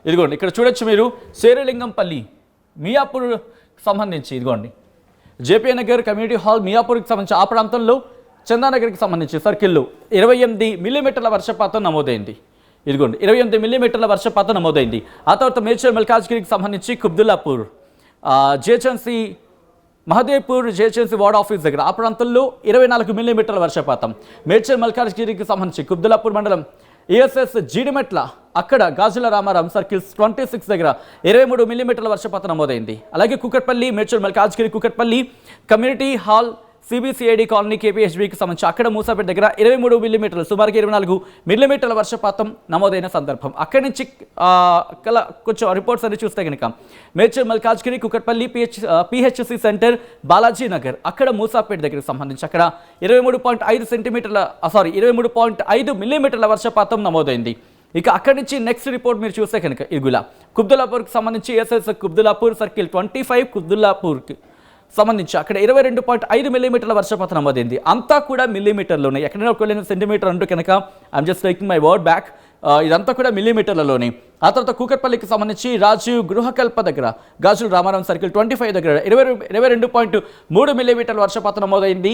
ఇదిగోండి ఇక్కడ చూడొచ్చు మీరు శేరిలింగంపల్లి మియాపూర్ సంబంధించి ఇదిగోండి జేపీ నగర్ కమ్యూనిటీ హాల్ మియాపూర్కి సంబంధించి ఆ ప్రాంతంలో చందానగర్కి సంబంధించి సర్కిల్లో 28 మిల్లీమీటర్ల వర్షపాతం నమోదైంది. ఇదిగోండి 28 మిల్లీమీటర్ల వర్షపాతం నమోదైంది. ఆ తర్వాత మేడ్చల్ మల్కాజ్గిరికి సంబంధించి Qutbullapur GHMC Mahadevpur GHMC ward office దగ్గర ఆ ప్రాంతంలో 24 మిల్లీమీటర్ల వర్షపాతం. మేడ్చల్ మల్కాజ్గిరికి సంబంధించి కుబ్దుల్లాపూర్ మండలం ఏఎస్ఎస్ జీడిమెట్ల అక్కడ గాజుల రామారాం సర్కిల్స్ 26 దగ్గర 23 మిల్లీమీటర్ల వర్షపాతం నమోదైంది. అలాగే Kukatpally Medchal Malkajgiri Kukatpally community hall CBCID colony కేపీహెచ్బికి సంబంధించి అక్కడ మూసాపేట దగ్గర 23 మిల్లీమీటర్లు సుమారుగా 24 మిల్లీమీటర్ల వర్షపాతం నమోదైన సందర్భం. అక్కడి నుంచి కొంచెం రిపోర్ట్స్ అన్ని చూస్తే కనుక మేడ్చల్ మల్కాజ్గిరి కుకట్పల్లి పిహెచ్సి సెంటర్ బాలాజీ నగర్ అక్కడ మూసాపేట దగ్గరికి సంబంధించి అక్కడ 23.5 మిల్లీమీటర్ల వర్షపాతం నమోదైంది. ఇక అక్కడి నుంచి నెక్స్ట్ రిపోర్ట్ మీరు చూస్తే కనుక ఇగులా కుబ్దుల్లాపూర్కి సంబంధించి ఎస్ఎస్ కుబ్దుల్లాపూర్ సర్కిల్ 25 కుబ్దుల్లాపూర్కి సంబంధించి అక్కడ 22.5 మిల్లీమీటర్ల వర్షపాతం నమోదైంది. అంతా కూడా మిల్లీమీటర్లోనే, ఎక్కడైనా ఒకవేళ సెంటీమీటర్ అంటూ కనుక I'm just taking my word back, ఇదంతా కూడా మిల్లీమీటర్లలోనే. ఆ తర్వాత కూకట్పల్లికి సంబంధించి రాజీవ్ గృహకల్ప దగ్గర గాజుల రామారాం సర్కిల్ 25 దగ్గర 22.3 మిల్లీమీటర్ల వర్షపాతం నమోదైంది.